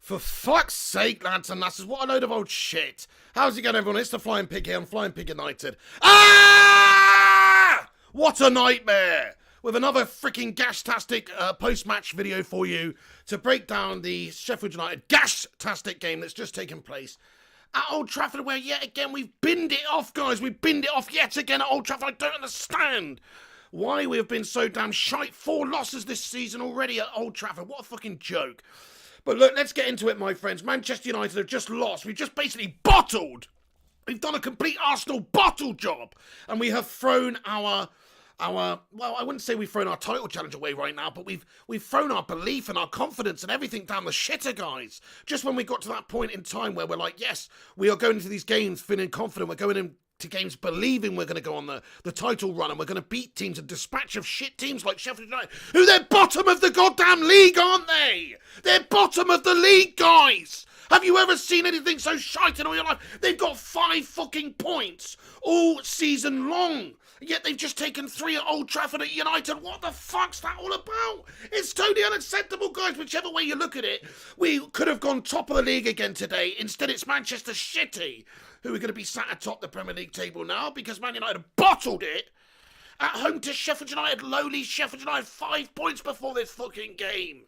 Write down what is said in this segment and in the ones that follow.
For fuck's sake, lads and lasses, what a load of old shit. How's it going, everyone? It's the Flying Pig here on Flying Pig United. Ah! What a nightmare! With another freaking gas-tastic post-match video for you to break down the Sheffield United gas-tastic game that's just taken place at Old Trafford, where yet again we've binned it off, guys. We've binned it off yet again at Old Trafford. I don't understand why we have been so damn shite. 4 losses this season already at Old Trafford. What a fucking joke. But look, let's get into it, my friends. Manchester United have just lost. We've just basically bottled. We've done a complete Arsenal bottle job. And we have thrown our well, I wouldn't say we've thrown our title challenge away right now, but we've thrown our belief and our confidence and everything down the shitter, guys. Just when we got to that point in time where we're like, yes, we are going into these games feeling confident. We're going into games believing we're going to go on the title run and we're going to beat teams and dispatch of shit teams like Sheffield United, who they're bottom of the goddamn league, aren't they? They're bottom of the league, guys. Have you ever seen anything so shite in all your life? They've got 5 fucking points all season long. Yet they've just taken 3 at Old Trafford at United. What the fuck's that all about? It's totally unacceptable, guys. Whichever way you look at it, we could have gone top of the league again today. Instead, it's Manchester City who are going to be sat atop the Premier League table now because Man United bottled it at home to Sheffield United. Lowly Sheffield United, 5 points before this fucking game.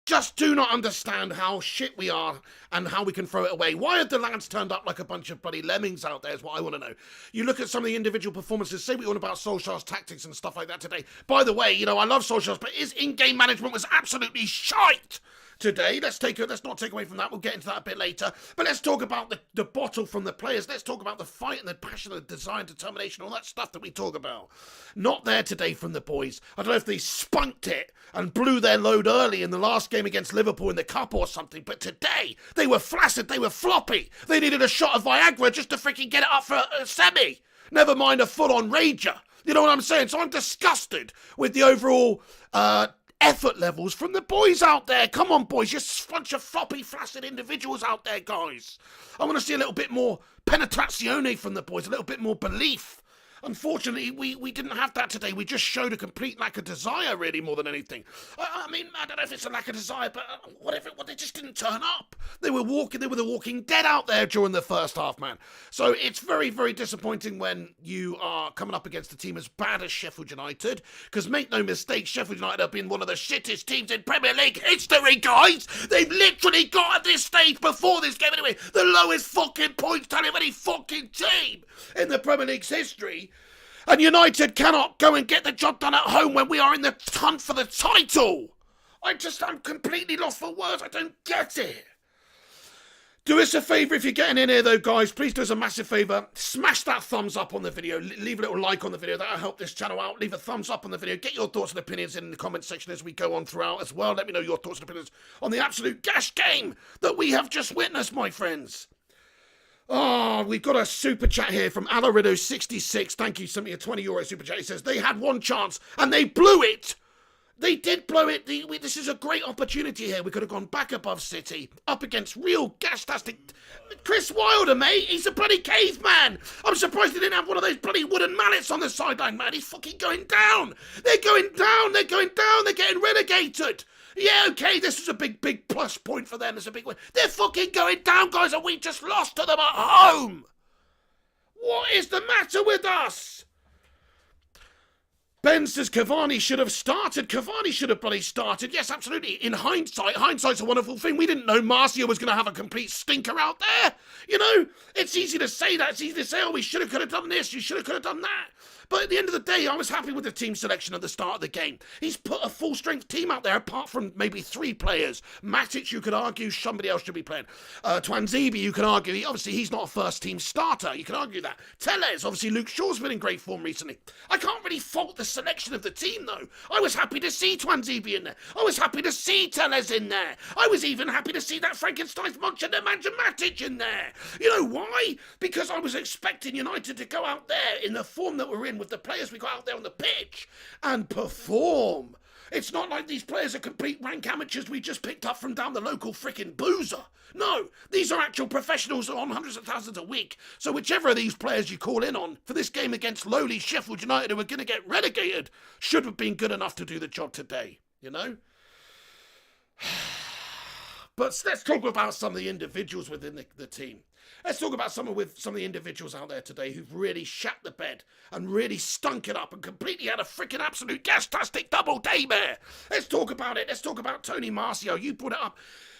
Just do not understand how shit we are and how we can throw it away. Why have the lads turned up like a bunch of bloody lemmings out there is what I want to know. You look at some of the individual performances, say what you want about Solskjaer's tactics and stuff like that today. By the way, you know, I love Solskjaer's, but his in-game management was absolutely shite today. Let's not take away from that. We'll get into that a bit later. But let's talk about the bottle from the players. Let's talk about the fight and the passion and the desire and determination, all that stuff that we talk about. Not there today from the boys. I don't know if they spunked it and blew their load early in the last game against Liverpool in the Cup or something, but today they were flaccid, they were floppy. They needed a shot of Viagra just to freaking get it up for a semi. Never mind a full-on rager. You know what I'm saying? So I'm disgusted with the overall effort levels from the boys out there. Come on, boys. You're a bunch of floppy, flaccid individuals out there, guys. I want to see a little bit more penetrazione from the boys, a little bit more belief. Unfortunately, we didn't have that today. We just showed a complete lack of desire, really, more than anything. I mean, I don't know if it's a lack of desire, but whatever. They just didn't turn up. They were the walking dead out there during the first half, man. So it's very, very disappointing when you are coming up against a team as bad as Sheffield United. Because make no mistake, Sheffield United have been one of the shittest teams in Premier League history, guys. They've literally got at this stage before this game anyway the lowest fucking points tally of any fucking team in the Premier League's history. And United cannot go and get the job done at home when we are in the hunt for the title. I'm completely lost for words. I don't get it. Do us a favour if you're getting in here, though, guys. Please do us a massive favour. Smash that thumbs up on the video. Leave a little like on the video. That'll help this channel out. Leave a thumbs up on the video. Get your thoughts and opinions in the comment section as we go on throughout as well. Let me know your thoughts and opinions on the absolute gash game that we have just witnessed, my friends. Oh, we've got a super chat here from Alarido66. Thank you. Sent me a €20 super chat. He says, they had one chance and they blew it. They did blow it. This is a great opportunity here. We could have gone back above City, up against real gas-tastic Chris Wilder, mate. He's a bloody caveman. I'm surprised he didn't have one of those bloody wooden mallets on the sideline, man. He's fucking going down. They're going down. They're going down. They're getting relegated. Yeah, okay, this is a big plus point for them. It's a big win. They're fucking going down, guys, and we just lost to them at home. What is the matter with us? Ben says Cavani should have started. Cavani should have bloody started. Yes, absolutely. In hindsight's a wonderful thing. We didn't know Marcia was going to have a complete stinker out there. You know, it's easy to say that. It's easy to say, oh, we could have done this. You could have done that. But at the end of the day, I was happy with the team selection at the start of the game. He's put a full-strength team out there, apart from maybe 3 players. Matic, you could argue somebody else should be playing. Twanzebe, you can argue, obviously he's not a first-team starter. You can argue that. Tellez, obviously Luke Shaw's been in great form recently. I can't really fault the selection of the team, though. I was happy to see Twanzebe in there. I was happy to see Tellez in there. I was even happy to see that Frankenstein's monster, the Manager Matic, in there. You know why? Because I was expecting United to go out there in the form that we're in, with the players we got out there on the pitch and perform. It's not like these players are complete rank amateurs we just picked up from down the local frickin' boozer. No, these are actual professionals on hundreds of thousands a week. So whichever of these players you call in on for this game against lowly Sheffield United, who are going to get relegated, should have been good enough to do the job today, you know? But let's talk about some of the individuals within the team. Let's talk about some of the individuals out there today who've really shat the bed and really stunk it up and completely had a freaking absolute gas-tastic double daymare. Let's talk about it. Let's talk about Tony Marcio. You brought it up.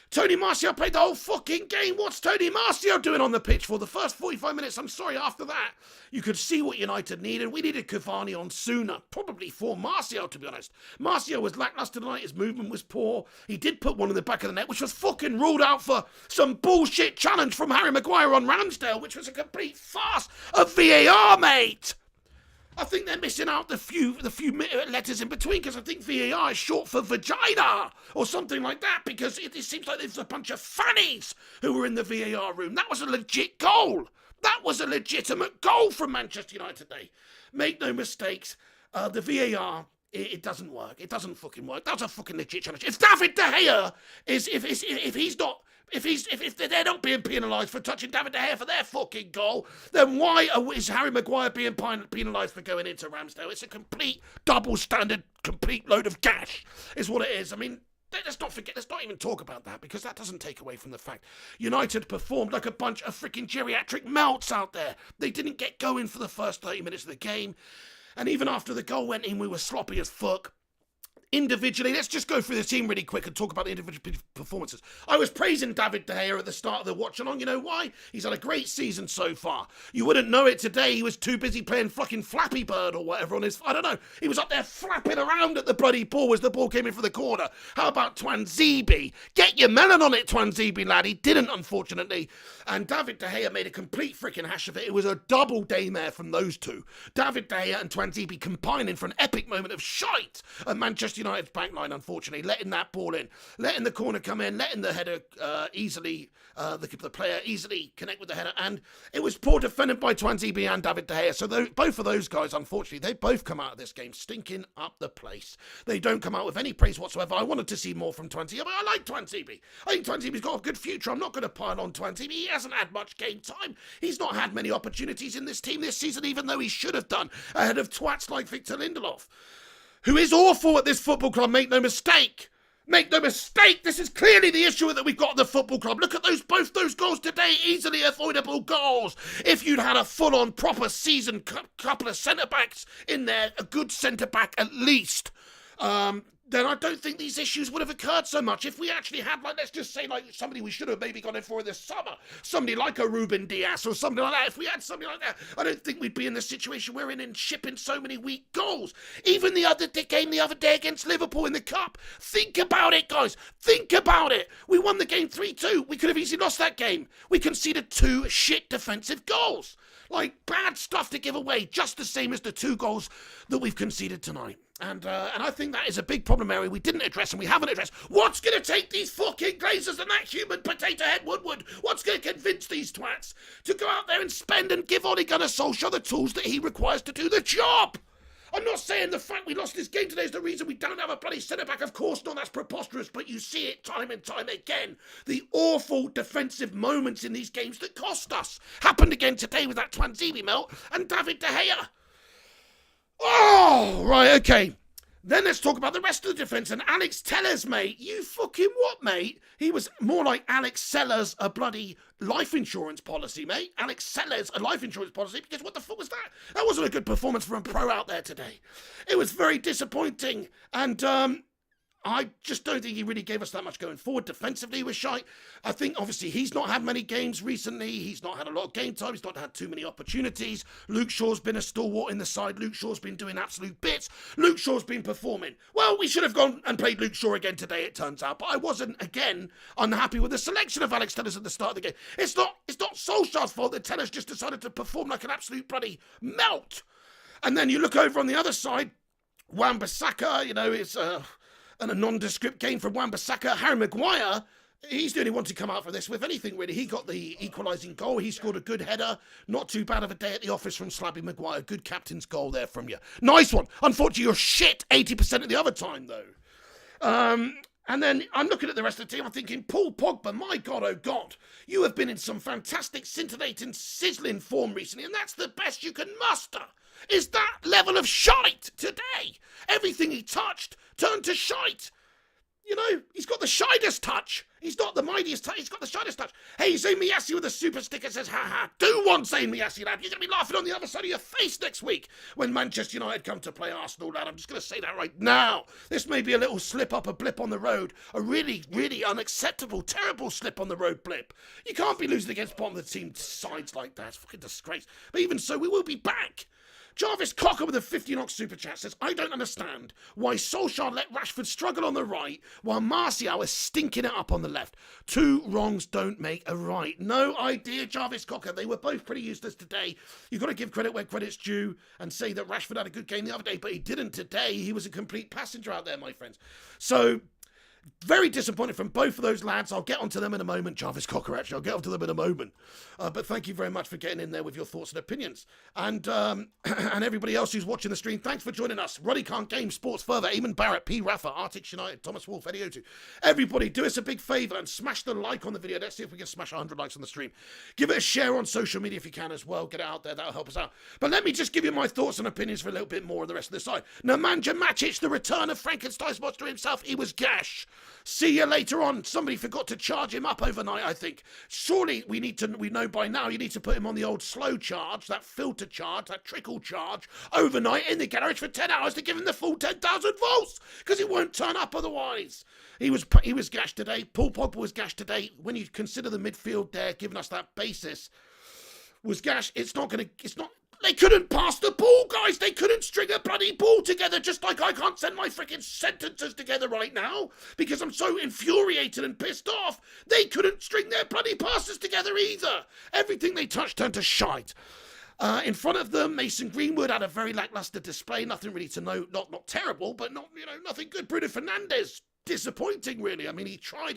Tony Marcio played the whole fucking game. What's Tony Marcio doing on the pitch for the first 45 minutes? I'm sorry, after that, you could see what United needed. We needed Cavani on sooner, probably for Marcio, to be honest. Marcio was lackluster tonight. His movement was poor. He did put one in the back of the net, which was fucking ruled out for some bullshit challenge from Harry Maguire on Ramsdale, which was a complete farce of VAR, mate. I think they're missing out the few letters in between, because I think VAR is short for vagina or something like that, because it seems like there's a bunch of fannies who were in the VAR room. That was a legit goal. That was a legitimate goal from Manchester United today. Make no mistakes, the VAR, it doesn't work. It doesn't fucking work. That's a fucking legit challenge. If David De Gea if they're not being penalised for touching David De Gea for their fucking goal, then why is Harry Maguire being penalised for going into Ramsdale? It's a complete double standard, complete load of gash, is what it is. I mean, let's not forget, let's not even talk about that, because that doesn't take away from the fact United performed like a bunch of freaking geriatric melts out there. They didn't get going for the first 30 minutes of the game, and even after the goal went in, we were sloppy as fuck. Individually, let's just go through the team really quick and talk about the individual performances. I was praising David De Gea at the start of the watch along. You know why? He's had a great season so far. You wouldn't know it today. He was too busy playing fucking Flappy Bird or whatever on his... I don't know. He was up there flapping around at the bloody ball as the ball came in for the corner. How about Twanzebe? Get your melon on it, Twanzebe, lad. He didn't, unfortunately. And David De Gea made a complete freaking hash of it. It was a double daymare from those two. David De Gea and Twanzebe combining for an epic moment of shite at Manchester United's backline, unfortunately, letting that ball in, letting the corner come in, letting the header the player easily connect with the header, and it was poor defended by Twanzebe and David De Gea. So both of those guys, unfortunately, they both come out of this game stinking up the place. They don't come out with any praise whatsoever. I wanted to see more from Twanzebe, but I like Twanzebe. I think Twanzebe's got a good future. I'm not going to pile on Twanzebe. He hasn't had much game time. He's not had many opportunities in this team this season, even though he should have done, ahead of twats like Victor Lindelof, who is awful at this football club, make no mistake. Make no mistake, this is clearly the issue that we've got at the football club. Look at both those goals today, easily avoidable goals. If you'd had a full-on proper season, couple of centre-backs in there, a good centre-back at least, then I don't think these issues would have occurred so much. If we actually had, like, let's just say, like, somebody we should have maybe gone in for this summer, somebody like a Ruben Diaz or something like that, if we had something like that, I don't think we'd be in the situation we're in and shipping so many weak goals. Even the game the other day against Liverpool in the Cup. Think about it, guys. Think about it. We won the game 3-2. We could have easily lost that game. We conceded 2 shit defensive goals. Like, bad stuff to give away, just the same as the 2 goals that we've conceded tonight. And I think that is a big problem area we didn't address and we haven't addressed. What's going to take these fucking Glazers and that human potato head Woodward? What's going to convince these twats to go out there and spend and give Ole Gunnar Solskjaer the tools that he requires to do the job? I'm not saying the fact we lost this game today is the reason we don't have a bloody centre-back. Of course not, that's preposterous, but you see it time and time again. The awful defensive moments in these games that cost us. Happened again today with that Twanzebe melt and David De Gea. Oh, right, okay. Then let's talk about the rest of the defence. And Alex Tellers, mate. You fucking what, mate? He was more like Alex Sellers, a bloody life insurance policy, mate. Alex Sellers, a life insurance policy, because what the fuck was that? That wasn't a good performance from a pro out there today. It was very disappointing. And, I just don't think he really gave us that much going forward. Defensively, he was shite. I think, obviously, he's not had many games recently. He's not had a lot of game time. He's not had too many opportunities. Luke Shaw's been a stalwart in the side. Luke Shaw's been doing absolute bits. Luke Shaw's been performing. Well, we should have gone and played Luke Shaw again today, it turns out. But I wasn't, again, unhappy with the selection of Alex Tellers at the start of the game. It's not Solskjaer's fault that Tellers just decided to perform like an absolute bloody melt. And then you look over on the other side, Wan-Bissaka, you know, it's and a nondescript game from Wan-Bissaka. Harry Maguire, he's the only one to come out for this with anything, really. He got the equalising goal. He scored a good header. Not too bad of a day at the office from Slabby Maguire. Good captain's goal there from you. Nice one. Unfortunately, you're shit 80% of the other time, though. And then I'm looking at the rest of the team. I'm thinking, Paul Pogba, my God, oh God. You have been in some fantastic, scintillating, sizzling form recently, and that's the best you can muster. Is that level of shite today? Everything he touched turned to shite. You know, he's got the shyest touch. He's not the mightiest touch. He's got the shyest touch. Hey, Zayn Miyasi with a super sticker says, ha ha, do want Zayn Miyasi, lad. You're going to be laughing on the other side of your face next week when Manchester United come to play Arsenal, lad. I'm just going to say that right now. This may be a little slip up, a blip on the road. A really, really unacceptable, terrible slip on the road blip. You can't be losing against bottom of the team sides like that. It's fucking disgrace. But even so, we will be back. Jarvis Cocker with a 50 super chat says, I don't understand why Solskjaer let Rashford struggle on the right while Martial is stinking it up on the left. Two wrongs don't make a right. No idea, Jarvis Cocker. They were both pretty useless today. You've got to give credit where credit's due and say that Rashford had a good game the other day, but he didn't today. He was a complete passenger out there, my friends. So, very disappointed from both of those lads. I'll get onto them in a moment. Jarvis Cocker, actually. I'll get onto them in a moment. But thank you very much for getting in there with your thoughts and opinions. And and everybody else who's watching the stream, thanks for joining us. Roddy Khan Games, Sports Further, Eamon Barrett, P. Rafa, Arctic United, Thomas Wolf, Eddie O2. Everybody, do us a big favour and smash the like on the video. Let's see if we can smash 100 likes on the stream. Give it a share on social media if you can as well. Get it out there. That'll help us out. But let me just give you my thoughts and opinions for a little bit more on the rest of the side. Nemanja Matic, the return of Frankenstein's monster himself. He was gash. See you later on. Somebody forgot to charge him up overnight, I think. Surely we know by now you need to put him on the old slow charge, that filter charge, that trickle charge, overnight in the garage for 10 hours to give him the full 10,000 volts, because it won't turn up otherwise. He was gashed today. Paul Pogba was gashed today. When you consider the midfield there, giving us that basis, was gashed. They couldn't pass the ball, guys. They couldn't string a bloody ball together, just like I can't send my freaking sentences together right now because I'm so infuriated and pissed off. They couldn't string their bloody passes together either. Everything they touched turned to shite. In front of them, Mason Greenwood had a very lackluster display. Nothing really to note. Not terrible, but nothing good. Bruno Fernandes, disappointing, really. I mean, he tried.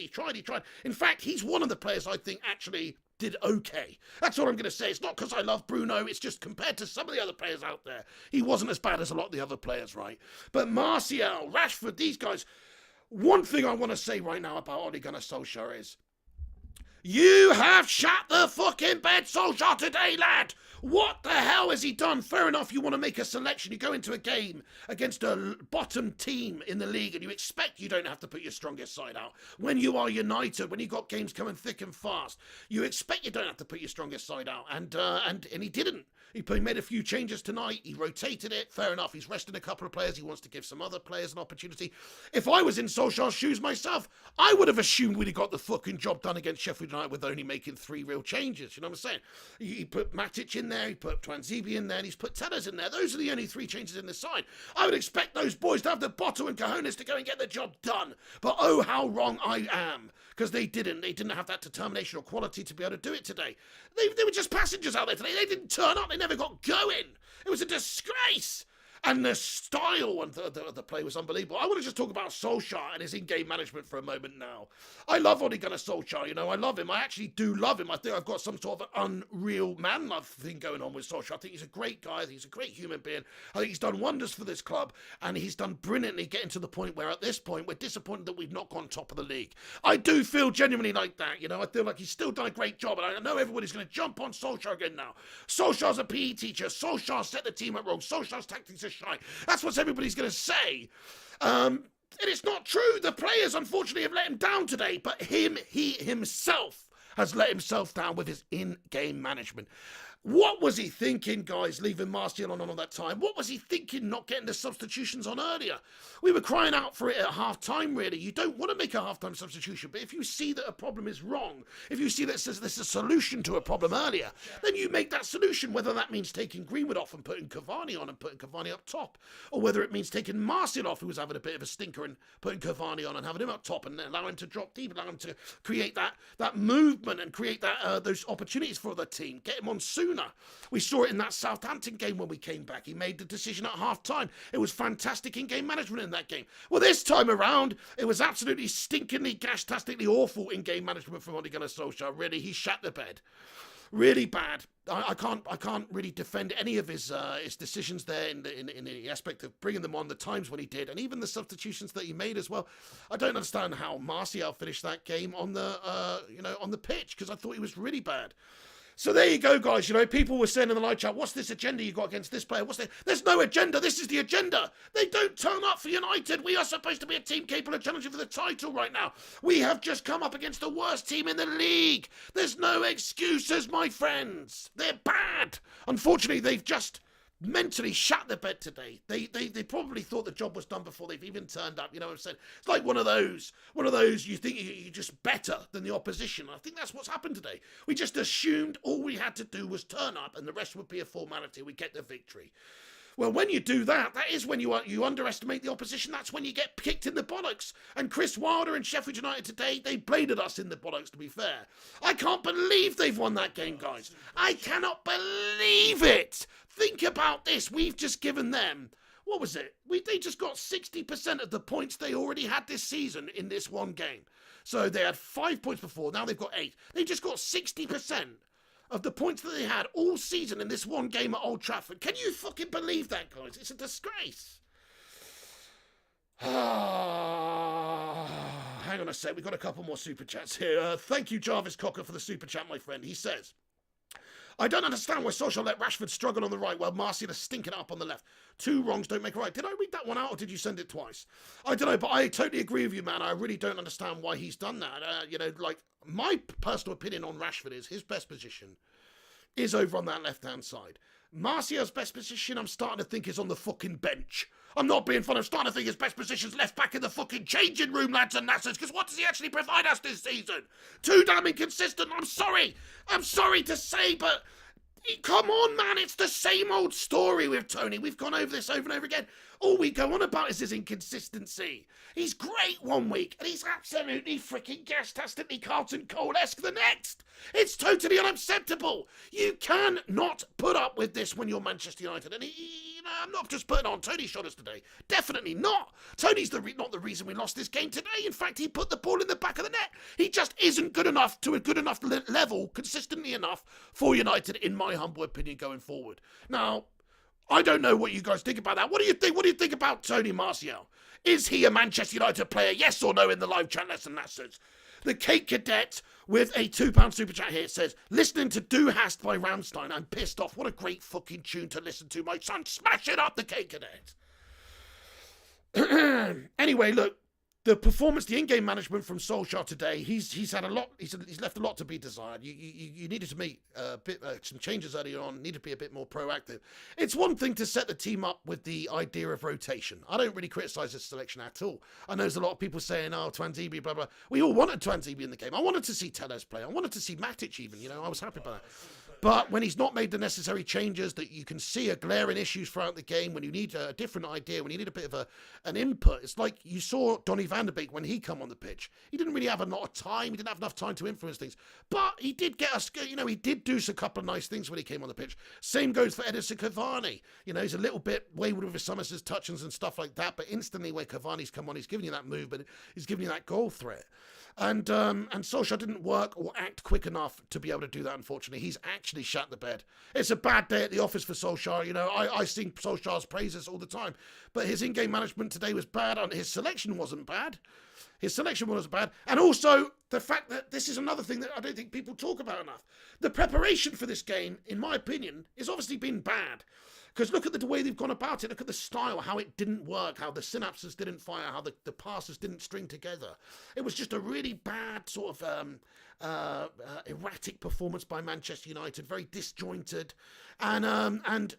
In fact, he's one of the players I think actually did okay. That's all I'm going to say. It's not because I love Bruno. It's just compared to some of the other players out there, he wasn't as bad as a lot of the other players, right? But Martial, Rashford, these guys. One thing I want to say right now about Ole Gunnar Solskjaer is, you have shut the fucking bed, Solskjaer, today, lad. What the hell has he done? Fair enough, you want to make a selection. You go into a game against a bottom team in the league and you expect you don't have to put your strongest side out. When you are United, when you've got games coming thick and fast, you expect you don't have to put your strongest side out. And he didn't. He made a few changes tonight. He rotated it. Fair enough. He's resting a couple of players. He wants to give some other players an opportunity. If I was in Solskjaer's shoes myself, I would have assumed we'd have got the fucking job done against Sheffield United with only making 3 real changes. You know what I'm saying? He put Matic in there. He put Twanzebe in there. And he's put Tellers in there. Those are the only 3 changes in the side. I would expect those boys to have the bottle and cojones to go and get the job done. But oh, how wrong I am. Because they didn't. They didn't have that determination or quality to be able to do it today. They were just passengers out there today. They didn't turn up. They never got going. It was a disgrace. And the style of the play was unbelievable. I want to just talk about Solskjaer and his in-game management for a moment now. I love Ole Gunnar Solskjaer, I love him. I actually do love him. I think I've got some sort of an unreal man love thing going on with Solskjaer. I think he's a great guy. I think he's a great human being. I think he's done wonders for this club, and he's done brilliantly getting to the point where at this point we're disappointed that we've not gone top of the league. I do feel genuinely like that, I feel like he's still done a great job, and I know everybody's going to jump on Solskjaer again now. Solskjaer's a PE teacher. Solskjaer set the team up wrong. Solskjaer's tactics are shite. That's what everybody's going to say. And it's not true. The players, unfortunately, have let him down today. But he himself has let himself down with his in-game management. What was he thinking, guys, leaving Martial on all that time? What was he thinking not getting the substitutions on earlier? We were crying out for it at half-time, really. You don't want to make a half-time substitution, but if you see that a problem is wrong, if you see that there's a solution to a problem earlier, then you make that solution, whether that means taking Greenwood off and putting Cavani on and putting Cavani up top, or whether it means taking Martial off, who was having a bit of a stinker, and putting Cavani on and having him up top and allow him to drop deep, allow him to create that movement and create those opportunities for the team, get him on sooner. We saw it in that Southampton game when we came back. He made the decision at half-time. It was fantastic in-game management in that game. Well, this time around, it was absolutely stinkingly, gash-tastically awful in-game management from Ole Gunnar Solskjaer. Really, he shat the bed. Really bad. I can't really defend any of his decisions there in the aspect of bringing them on, the times when he did, and even the substitutions that he made as well. I don't understand how Martial finished that game on the pitch, because I thought he was really bad. So there you go, guys. You know, people were saying in the live chat, what's this agenda you got against this player? There's no agenda. This is the agenda. They don't turn up for United. We are supposed to be a team capable of challenging for the title right now. We have just come up against the worst team in the league. There's no excuses, my friends. They're bad. Unfortunately, they've just mentally shat the bed today. They probably thought the job was done before they've even turned up. You know what I'm saying? It's like one of those you think you're just better than the opposition. I think that's what's happened today. We just assumed all we had to do was turn up and the rest would be a formality. We get the victory. Well, when you do that, that is when you underestimate the opposition. That's when you get kicked in the bollocks. And Chris Wilder and Sheffield United today, they bladed us in the bollocks, to be fair. I can't believe they've won that game, guys. I cannot believe it. Think about this. We've just given them, what was it? They just got 60% of the points they already had this season in this one game. So they had 5 points before. Now they've got 8. They just got 60% of the points that they had all season in this one game at Old Trafford. Can you fucking believe that, guys? It's a disgrace. Hang on a sec. We've got a couple more super chats here. Thank you, Jarvis Cocker, for the super chat, my friend. He says, I don't understand why Solskjaer let Rashford struggle on the right while Martial is stinking up on the left. 2 wrongs don't make a right. Did I read that one out or did you send it twice? I don't know, but I totally agree with you, man. I really don't understand why he's done that. My personal opinion on Rashford is his best position is over on that left-hand side. Martial's best position, I'm starting to think, is on the fucking bench. I'm not being funny. I'm starting to think his best position's left back in the fucking changing room, lads and lasses, because what does he actually provide us this season? Too damn inconsistent. I'm sorry to say, but come on, man. It's the same old story with Tony. We've gone over this over and over again. All we go on about is his inconsistency. He's great one week, and he's absolutely freaking gas-tastically Carlton Cole-esque the next. It's totally unacceptable. You cannot put up with this when you're Manchester United. And I'm not just putting on Tony's shoulders today. Definitely not. Tony's not the reason we lost this game today. In fact, he put the ball in the back of the net. He just isn't good enough to a good enough level, consistently enough, for United, in my humble opinion, going forward. Now, I don't know what you guys think about that. What do you think? What do you think about Tony Martial? Is he a Manchester United player? Yes or no in the live chat, lesson Nassers. The Cake Cadet with a £2 super chat here says, listening to Du Hast by Rammstein, I'm pissed off. What a great fucking tune to listen to, my son. Smash it up, the Cake Cadet. Anyway, look. The performance, the in-game management from Solskjaer today, he's had a lot. He's left a lot to be desired. You needed to make some changes early on. Needed to be a bit more proactive. It's one thing to set the team up with the idea of rotation. I don't really criticise this selection at all. I know there's a lot of people saying, "Oh, Twanzebe, blah blah." We all wanted Twanzebe in the game. I wanted to see Telles play. I wanted to see Matic even. I was happy about that. But when he's not made the necessary changes, that you can see are glaring issues throughout the game, when you need a different idea, when you need a bit of an input, it's like you saw Donny van der Beek when he come on the pitch. He didn't really have a lot of time. He didn't have enough time to influence things. But he did get us, he did do a couple of nice things when he came on the pitch. Same goes for Edinson Cavani. He's a little bit wayward with his Somerset's touches and stuff like that, but instantly when Cavani's come on, he's giving you that movement. He's giving you that goal threat. And Solskjaer didn't work or act quick enough to be able to do that, unfortunately. He's actually shut the bed. It's a bad day at the office for Solskjaer. I sing Solskjaer's praises all the time. But his in-game management today was bad, and his selection wasn't bad. And also, the fact that this is another thing that I don't think people talk about enough. The preparation for this game, in my opinion, has obviously been bad. Because look at the way they've gone about it. Look at the style, how it didn't work, how the synapses didn't fire, how the passes didn't string together. It was just a really bad sort of erratic performance by Manchester United, very disjointed. And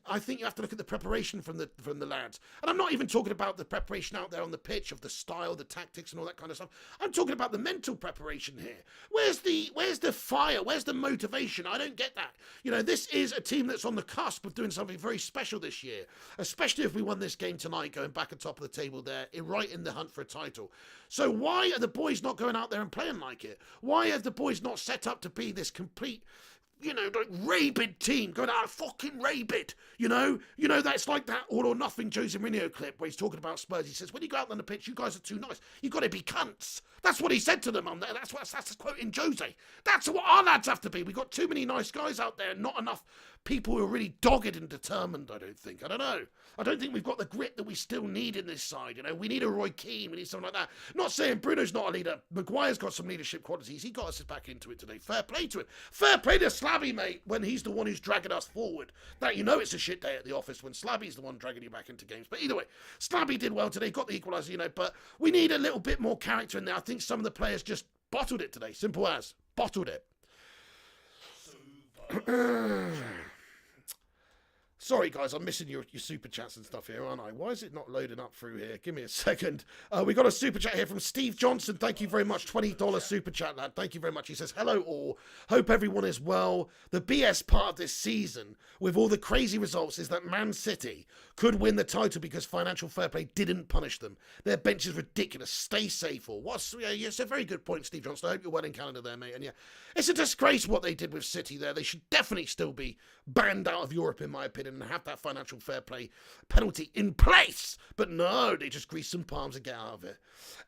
I think you have to look at the preparation from the lads. And I'm not even talking about the preparation out there on the pitch of the style, the tactics and all that kind of stuff. I'm talking about the mental preparation here. Where's the fire? Where's the motivation? I don't get that. This is a team that's on the cusp of doing something very special this year, especially if we won this game tonight, going back at top of the table there, right in the hunt for a title. So why are the boys not going out there and playing like it? Why are the boys not set up to be this complete, like rabid team, going out fucking rabid, that's like that all or nothing Jose Mourinho clip where he's talking about Spurs. He says, when you go out on the pitch, you guys are too nice. You got to be cunts. That's what he said to them on there. That's quoting Jose. That's what our lads have to be. We've got too many nice guys out there, not enough people who are really dogged and determined, I don't think. I don't know. I don't think we've got the grit that we still need in this side. You know, we need a Roy Keane. We need something like that. Not saying Bruno's not a leader. Maguire's got some leadership qualities. He got us back into it today. Fair play to him. Fair play to Slabby, mate, when he's the one who's dragging us forward. That, you know, it's a shit day at the office when Slabby's the one dragging you back into games. But either way, Slabby did well today, got the equaliser, you know, but we need a little bit more character in there. I think some of the players just bottled it today. Simple as. Bottled it. Sorry, guys, I'm missing your super chats and stuff here, aren't I? Why is it not loading up through here? Give me a second. We got a super chat here from Steve Johnson. Thank you very much. $20 super chat, lad. Thank you very much. He says, hello all. Hope everyone is well. The BS part of this season, with all the crazy results, is that Man City could win the title because financial fair play didn't punish them. Their bench is ridiculous. Stay safe. Or what's? Yeah, it's a very good point, Steve Johnson. I hope you're well in Canada there, mate. And yeah, it's a disgrace what they did with City there. They should definitely still be banned out of Europe, in my opinion, and have that financial fair play penalty in place. But no, they just grease some palms and get out of it.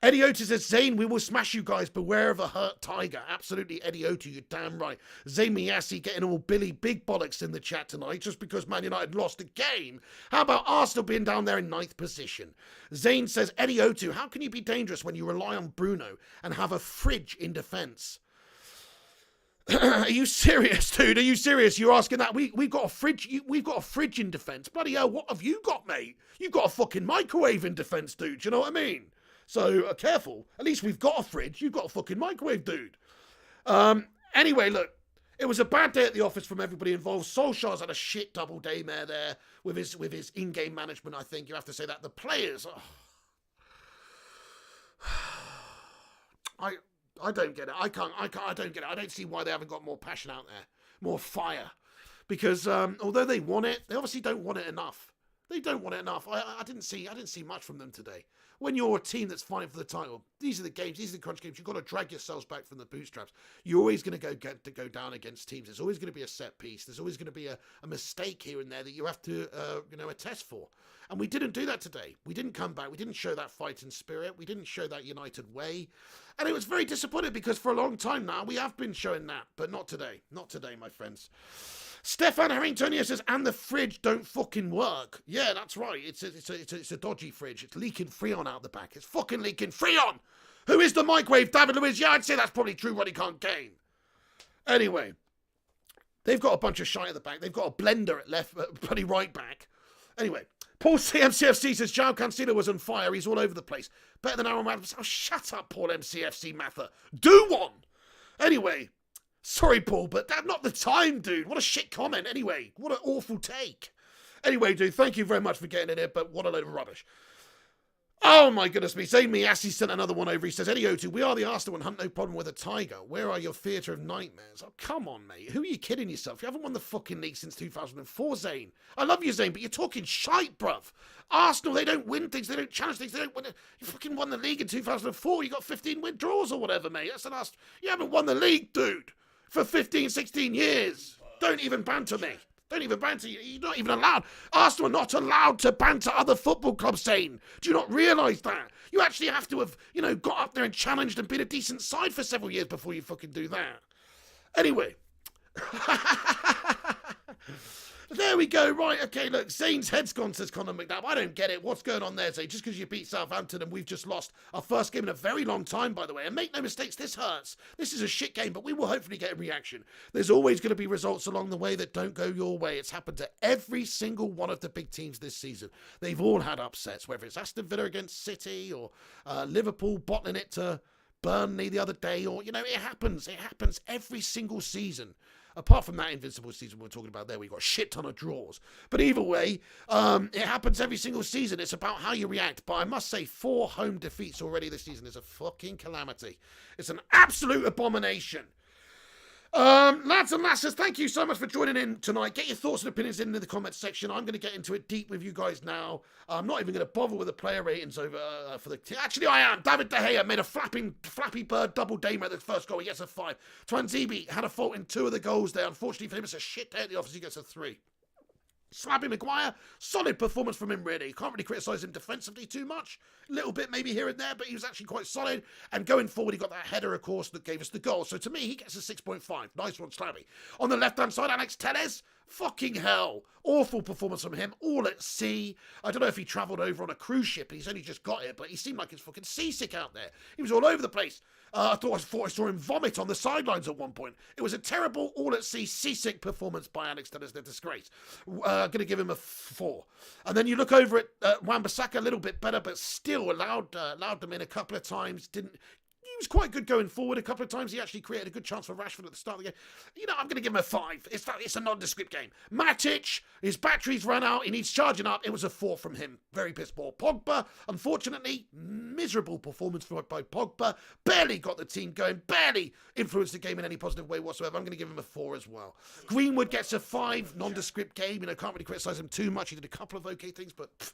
Eddie Otis says, Zane, we will smash you guys. Beware of a hurt tiger. Absolutely, Eddie Otis, you're damn right. Zane Miyasi getting all Billy Big Bollocks in the chat tonight just because Man United lost a game. How about Arsenal being down there in 9th position? Zane says, Eddie Otis, how can you be dangerous when you rely on Bruno and have a fridge in defence? Are you serious, dude? Are you serious? You're asking that? We've got a fridge. We've got a fridge in defence. Bloody hell! What have you got, mate? You've got a fucking microwave in defence, dude. Do you know what I mean? So careful. At least we've got a fridge. You've got a fucking microwave, dude. Anyway, look. It was a bad day at the office from everybody involved. Solskjaer's had a shit double day there with his in-game management. I think you have to say that. The players. I don't get it. I don't get it. I don't see why they haven't got more passion out there, more fire. Because although they want it, they obviously don't want it enough. They don't want it enough. I didn't see much from them today. When you're a team that's fighting for the title, these are the games, these are the crunch games. You've got to drag yourselves back from the bootstraps. You're always going to go down against teams. There's always going to be a set piece. There's always going to be a mistake here and there that you have to attest for. And we didn't do that today. We didn't come back. We didn't show that fighting spirit. We didn't show that united way. And it was very disappointing because for a long time now, we have been showing that. But not today. Not today, my friends. Stefan Harringtonia says, and the fridge don't fucking work. Yeah, that's right. It's a dodgy fridge. It's leaking Freon out the back. It's fucking leaking Freon. Who is the microwave? David Luiz? Yeah, I'd say that's probably true when he can't game. Anyway, they've got a bunch of shite at the back. They've got a blender at left, bloody right back. Anyway, Paul MCFC says, João Cancelo was on fire. He's all over the place. Better than Aaron Ramsey. Oh, shut up, Paul MCFC Mather. Do one. Anyway, sorry, Paul, but that's not the time, dude. What a shit comment. Anyway, what an awful take. Anyway, dude, thank you very much for getting in here, but what a load of rubbish. Oh, my goodness me. Zane Miyasi sent another one over. He says, Eddie O2, we are the Arsenal and hunt no problem with a tiger. Where are your theatre of nightmares? Oh, come on, mate. Who are you kidding yourself? You haven't won the fucking league since 2004, Zane. I love you, Zane, but you're talking shite, bruv. Arsenal, they don't win things. They don't challenge things. They don't win. You fucking won the league in 2004. You got 15 withdrawals or whatever, mate. That's the last. You haven't won the league, dude, for 15, 16 years. Don't even banter me. Don't even banter. You're not even allowed. Arsenal are not allowed to banter other football clubs, Zane. Do you not realise that? You actually have to have, got up there and challenged and been a decent side for several years before you fucking do that. Anyway. There we go. Right, okay, look. Zane's head's gone, says Conor McNabb. I don't get it. What's going on there, Zane? Just because you beat Southampton and we've just lost our first game in a very long time, by the way. And make no mistakes, this hurts. This is a shit game, but we will hopefully get a reaction. There's always going to be results along the way that don't go your way. It's happened to every single one of the big teams this season. They've all had upsets, whether it's Aston Villa against City or Liverpool bottling it to Burnley the other day, or, it happens. It happens every single season. Apart from that invincible season we're talking about there, we got a shit ton of draws. But either way, it happens every single season. It's about how you react. But I must say, 4 home defeats already this season is a fucking calamity. It's an absolute abomination. Lads and lasses, thank you so much for joining in tonight. Get your thoughts and opinions in the comments section. I'm going to get into it deep with you guys now. I'm not even going to bother with the player ratings over for the team. Actually, I am. David De Gea made a flappy bird double damer at the first goal. He gets a 5. Twanzebe had a fault in 2 of the goals there. Unfortunately for him, it's a shit day at the office. He gets a 3. Slabby Maguire, solid performance from him, really. Can't really criticise him defensively too much. A little bit maybe here and there, but he was actually quite solid. And going forward, he got that header, of course, that gave us the goal. So to me, he gets a 6.5. Nice one, Slabby. On the left-hand side, Alex Telles, Fucking hell. Awful performance from him, all at sea. I don't know if he travelled over on a cruise ship and he's only just got it, but he seemed like he's fucking seasick out there. He was all over the place. I thought I saw him vomit on the sidelines at one point. It was a terrible, all-at-sea, seasick performance by Alex Telles, a disgrace. Going to give him a 4. And then you look over at Wan-Bissaka, a little bit better, but still allowed them in a couple of times. He was quite good going forward a couple of times. He actually created a good chance for Rashford at the start of the game. You know, I'm going to give him a 5. It's a nondescript game. Matic, his batteries ran out. He needs charging up. It was a 4 from him. Very piss poor. Pogba, unfortunately, miserable performance by Pogba. Barely got the team going. Barely influenced the game in any positive way whatsoever. I'm going to give him a 4 as well. Greenwood gets a 5. Nondescript game. You know, can't really criticise him too much. He did a couple of okay things, but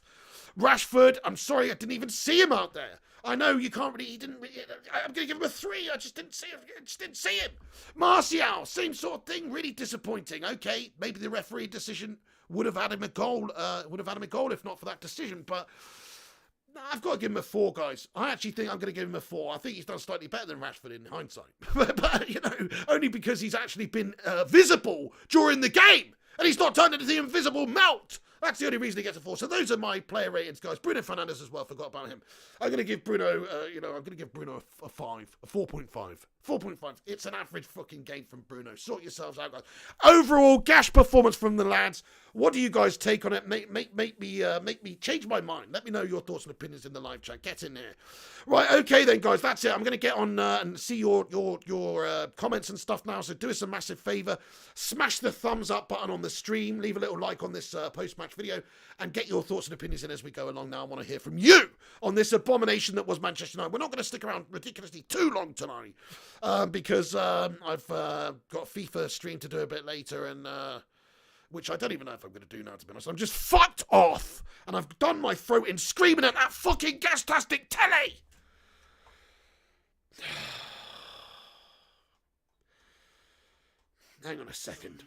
Rashford, I'm sorry, I didn't even see him out there. I know you can't really, I'm going to give him a 3. I just didn't see him. Martial, same sort of thing, really disappointing. Okay, maybe the referee decision would have had him a goal, if not for that decision, but I've got to give him a 4, guys. I actually think I'm going to give him a 4. I think he's done slightly better than Rashford in hindsight. but, you know, only because he's actually been visible during the game, and he's not turned into the invisible melt. That's the only reason he gets a 4. So those are my player ratings, guys. Bruno Fernandes as well. Forgot about him. I'm going to give Bruno, a 5, a 4.5. 4.5. It's an average fucking game from Bruno. Sort yourselves out, guys. Overall, gash performance from the lads. What do you guys take on it? Make me change my mind. Let me know your thoughts and opinions in the live chat. Get in there. Right, okay then, guys. That's it. I'm going to get on and see your comments and stuff now. So do us a massive favour. Smash the thumbs up button on the stream. Leave a little like on this post-match video. And get your thoughts and opinions in as we go along now. I want to hear from you on this abomination that was Manchester United. We're not going to stick around ridiculously too long tonight. Because I've got a FIFA stream to do a bit later, and which I don't even know if I'm going to do now, to be honest. I'm just fucked off, and I've done my throat in screaming at that fucking gas-tastic telly. Hang on a second.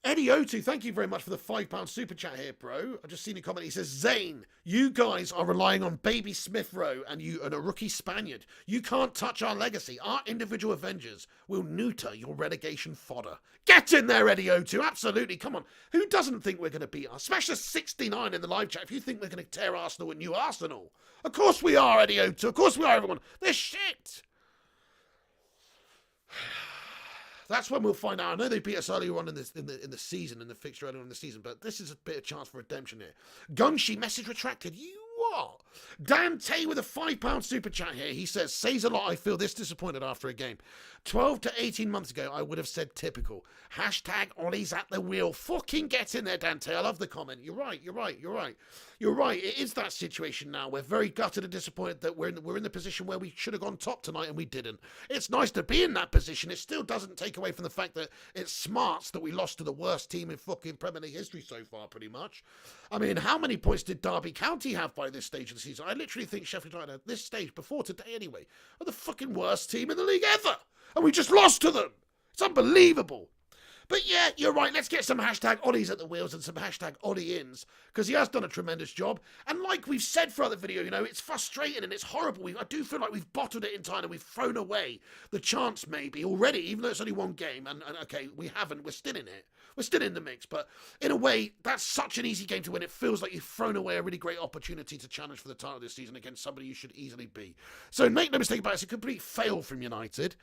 Eddie O2, thank you very much for the £5 super chat here, bro. I just seen a comment. He says, Zane, you guys are relying on Baby Smith Rowe and a rookie Spaniard. You can't touch our legacy. Our individual Avengers will neuter your relegation fodder. Get in there, Eddie O2. Absolutely. Come on. Who doesn't think we're going to beat us? Smash the 69 in the live chat if you think we're going to tear Arsenal a new Arsenal. Of course we are, Eddie O2. Of course we are, everyone. They're shit. That's when we'll find out. I know they beat us earlier on in the season, in the fixture earlier in the season, but this is a bit of chance for redemption here. Gungshi, message retracted. You what? Dan Tay with a £5 super chat here. He says, says a lot. I feel this disappointed after a game. 12 to 18 months ago, I would have said typical. Hashtag Ollie's at the wheel. Fucking get in there, Dante. I love the comment. You're right. It is that situation now. We're very gutted and disappointed that we're in the position where we should have gone top tonight and we didn't. It's nice to be in that position. It still doesn't take away from the fact that it's smarts that we lost to the worst team in fucking Premier League history so far, pretty much. I mean, how many points did Derby County have by this stage of the season? I literally think Sheffield United at this stage, before today anyway, are the fucking worst team in the league ever. And we just lost to them. It's unbelievable. But yeah, you're right. Let's get some hashtag Ollies at the wheels and some hashtag Ollie-ins, because he has done a tremendous job. And like we've said throughout the video, you know, it's frustrating and it's horrible. I do feel like we've bottled it in time and we've thrown away the chance maybe already, even though it's only one game. And okay, we haven't. We're still in it. We're still in the mix. But in a way, that's such an easy game to win. It feels like you've thrown away a really great opportunity to challenge for the title this season against somebody you should easily be. So make no mistake about it, it's a complete fail from United.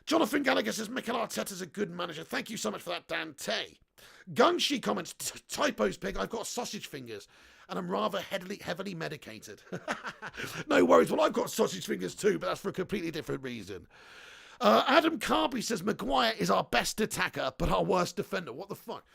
Jonathan Gallagher says, Mikel Arteta's a good manager. Thank you so much for that, Dan Tay. Gunshi comments, typos, pig. I've got sausage fingers and I'm rather heavily medicated. No worries. Well, I've got sausage fingers too, but that's for a completely different reason. Adam Carby says, Maguire is our best attacker, but our worst defender. What the fuck?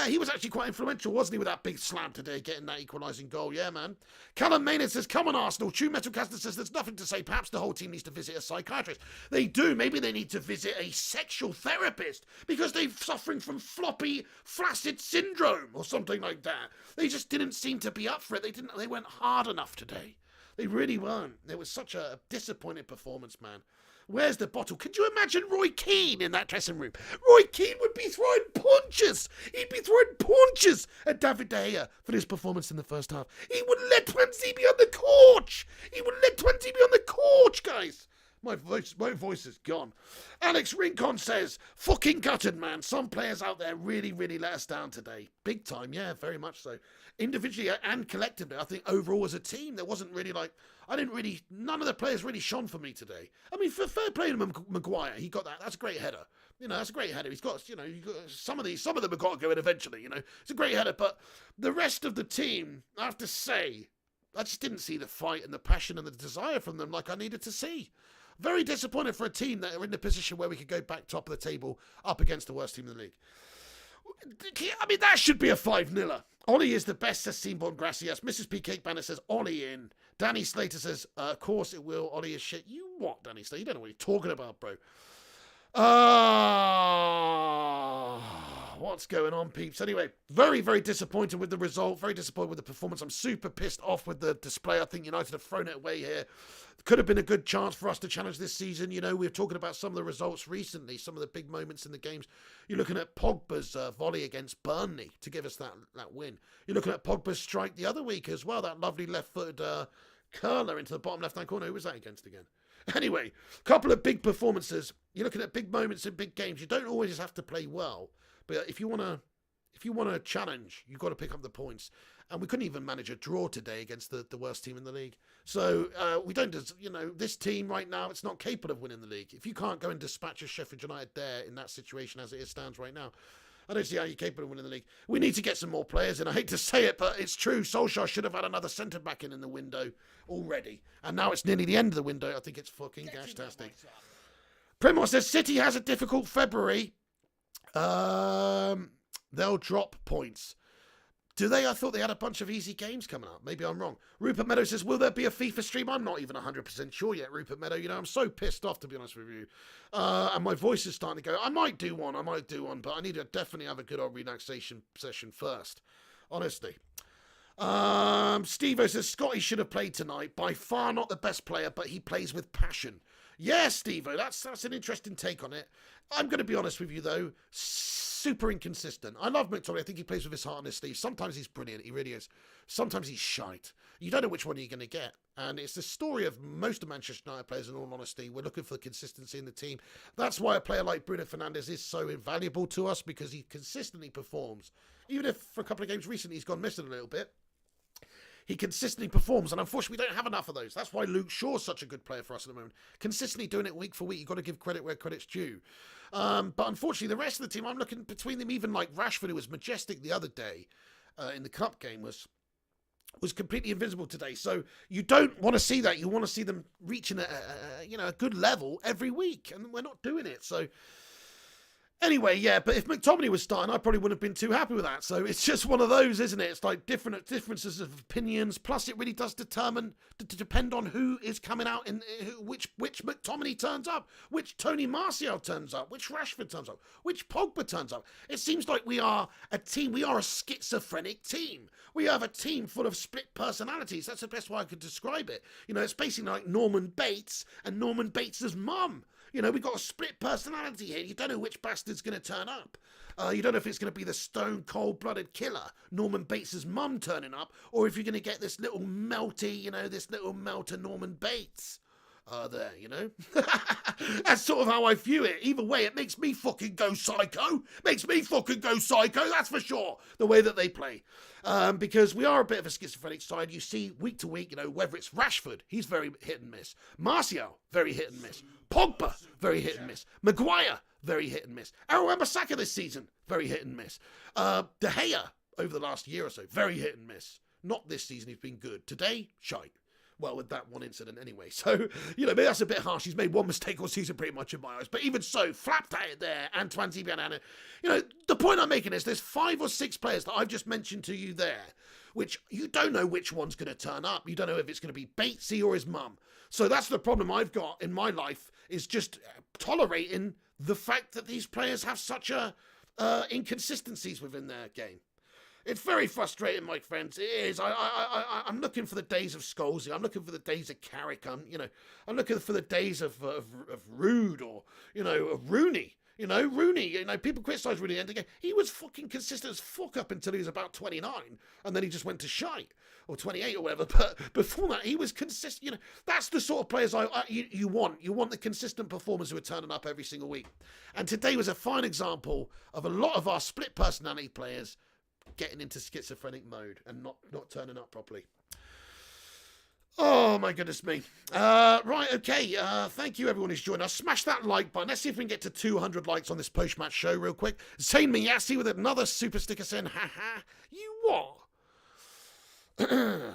He was actually quite influential, wasn't he, with that big slam today, getting that equalising goal. Yeah, man. Callum Maynard says, come on, Arsenal. True Metalcaster says, there's nothing to say. Perhaps the whole team needs to visit a psychiatrist. They do. Maybe they need to visit a sexual therapist because they're suffering from floppy, flaccid syndrome or something like that. They just didn't seem to be up for it. They weren't hard enough today. They really weren't. It was such a disappointing performance, man. Where's the bottle? Could you imagine Roy Keane in that dressing room? Roy Keane would be throwing punches. He'd be throwing punches at David De Gea for his performance in the first half. He would let Twansy be on the coach. Guys. My voice is gone. Alex Rincon says, fucking gutted, man. Some players out there really, really let us down today. Big time, yeah, very much so. Individually and collectively, I think overall as a team, there wasn't really none of the players really shone for me today. I mean, for fair play to Maguire, he got that. That's a great header. That's a great header. He's got, some of them have got to go in eventually, It's a great header, but the rest of the team, I have to say, I just didn't see the fight and the passion and the desire from them like I needed to see. Very disappointed for a team that are in the position where we could go back top of the table up against the worst team in the league. I mean, that should be a 5-0. Ollie is the best, says Seaborn Gracias. Mrs. P. Cake Banner says, Ollie in. Danny Slater says, of course it will. Ollie is shit. You what, Danny Slater? You don't know what you're talking about, bro. What's going on, peeps? Anyway, very, very disappointed with the result. Very disappointed with the performance. I'm super pissed off with the display. I think United have thrown it away here. Could have been a good chance for us to challenge this season. We were talking about some of the results recently, some of the big moments in the games. You're looking at Pogba's volley against Burnley to give us that win. You're looking at Pogba's strike the other week as well, that lovely left-footed curler into the bottom left-hand corner. Who was that against again? Anyway, a couple of big performances. You're looking at big moments in big games. You don't always have to play well, but if you want to challenge, you've got to pick up the points. And we couldn't even manage a draw today against the worst team in the league. So we don't, this team right now, it's not capable of winning the league. If you can't go and dispatch a Sheffield United there in that situation as it stands right now, I don't see how you're capable of winning the league. We need to get some more players, and I hate to say it, but it's true. Solskjaer should have had another centre-back in the window already. And now it's nearly the end of the window. I think it's fucking gash-tastic. Primos says, City has a difficult February. They'll drop points. Do they? I thought they had a bunch of easy games coming up. Maybe I'm wrong. Rupert Meadow says, will there be a FIFA stream? I'm not even 100% sure yet, Rupert Meadow. I'm so pissed off, to be honest with you. And my voice is starting to go. I might do one, but I need to definitely have a good old relaxation session first. Honestly. Steve-O says, Scotty should have played tonight. By far not the best player, but he plays with passion. Yeah, Steve-O, that's an interesting take on it. I'm going to be honest with you, though. Super inconsistent. I love McTominay. I think he plays with his heart on his sleeve. Sometimes he's brilliant. He really is. Sometimes he's shite. You don't know which one you're going to get. And it's the story of most of Manchester United players, in all honesty. We're looking for consistency in the team. That's why a player like Bruno Fernandes is so invaluable to us, because he consistently performs. Even if for a couple of games recently he's gone missing a little bit, he consistently performs, and unfortunately we don't have enough of those. That's why Luke Shaw's such a good player for us at the moment. Consistently doing it week for week. You've got to give credit where credit's due. But unfortunately, the rest of the team, I'm looking between them, even like Rashford, who was majestic the other day in the Cup game, was completely invisible today. So you don't want to see that. You want to see them reaching a good level every week, and we're not doing it. So anyway, yeah, but if McTominay was starting, I probably wouldn't have been too happy with that. So it's just one of those, isn't it? It's like differences of opinions. Plus, it really does depend on who is coming out and which McTominay turns up, which Tony Martial turns up, which Rashford turns up, which Pogba turns up. It seems like we are a team. We are a schizophrenic team. We have a team full of split personalities. That's the best way I could describe it. It's basically like Norman Bates and Norman Bates's mum. We've got a split personality here. You don't know which bastard's going to turn up. You don't know if it's going to be the stone cold-blooded killer, Norman Bates' mum, turning up, or if you're going to get this little melty, this little melter Norman Bates. There. That's sort of how I view it. Either way, it makes me fucking go psycho. That's for sure, the way that they play. Because we are a bit of a schizophrenic side. You see week to week, whether it's Rashford, he's very hit and miss. Martial, very hit and miss. Pogba, very hit and miss. Maguire, very hit and miss. Aaron Wan-Bissaka this season, very hit and miss. De Gea, over the last year or so, very hit and miss. Not this season, he's been good. Today, shite. Well, with that one incident anyway. So, maybe that's a bit harsh. He's made one mistake all season pretty much in my eyes. But even so, flapped at it there, Antoine Zibanana. The point I'm making is there's 5 or 6 players that I've just mentioned to you there, which you don't know which one's going to turn up. You don't know if it's going to be Batesy or his mum. So that's the problem I've got in my life, is just tolerating the fact that these players have such inconsistencies within their game. It's very frustrating, my friends. It is. I'm looking for the days of Scholesy. I'm looking for the days of Carrick. I'm looking for the days of Rude or of Rooney. You know, Rooney, you know, people criticise Rooney at the end of the game. He was fucking consistent as fuck up until he was about 29, and then he just went to shite, or 28 or whatever. But before that, he was consistent. You know, that's the sort of players you want. You want the consistent performers who are turning up every single week. And today was a fine example of a lot of our split personality players getting into schizophrenic mode and not turning up properly. Oh, my goodness me. Right, okay. Thank you, everyone who's joined us. Smash that like button. Let's see if we can get to 200 likes on this post-match show real quick. Zane Miyasi with another super sticker saying, haha, you what?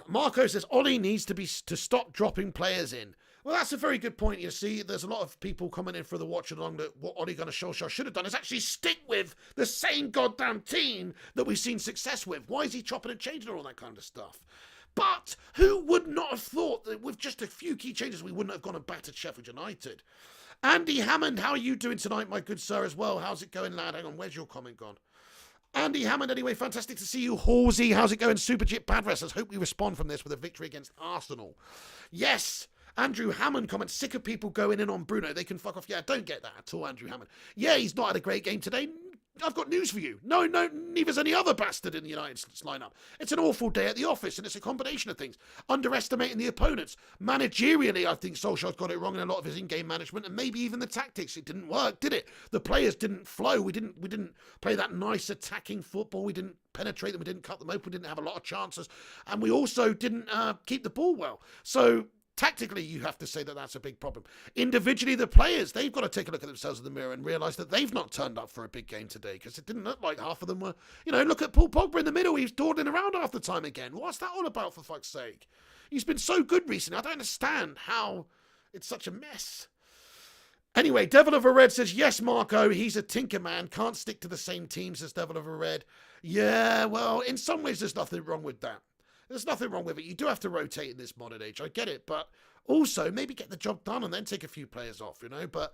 Marco says, Ollie needs to stop dropping players in. Well, that's a very good point. You see, there's a lot of people commenting for the watch along that what Ole Gunnar Solskjaer should have done is actually stick with the same goddamn team that we've seen success with. Why is he chopping and changing and all that kind of stuff? But who would not have thought that with just a few key changes we wouldn't have gone and battered Sheffield United? Andy Hammond, how are you doing tonight, my good sir, as well? How's it going, lad? Hang on, where's your comment gone? Andy Hammond, anyway, fantastic to see you. Halsey, how's it going? Superjit Bad Wrestlers, hope we respond from this with a victory against Arsenal. Yes. Andrew Hammond comments, sick of people going in on Bruno. They can fuck off. Yeah, I don't get that at all, Andrew Hammond. Yeah, he's not had a great game today. I've got news for you. No, neither's any other bastard in the United States lineup. It's an awful day at the office, and it's a combination of things. Underestimating the opponents. Managerially, I think Solskjaer's got it wrong in a lot of his in-game management, and maybe even the tactics. It didn't work, did it? The players didn't flow. We didn't play that nice attacking football. We didn't penetrate them. We didn't cut them open. We didn't have a lot of chances. And we also didn't keep the ball well. So tactically, you have to say that that's a big problem. Individually, the players, they've got to take a look at themselves in the mirror and realise that they've not turned up for a big game today, because it didn't look like half of them were, you know, look at Paul Pogba in the middle. He's dawdling around half the time again. What's that all about, for fuck's sake? He's been so good recently. I don't understand how it's such a mess. Anyway, Devil of a Red says, yes, Marco, he's a tinker man. Can't stick to the same team, says Devil of a Red. Yeah, well, in some ways, there's nothing wrong with that. There's nothing wrong with it. You do have to rotate in this modern age. I get it. But also, maybe get the job done and then take a few players off, you know. But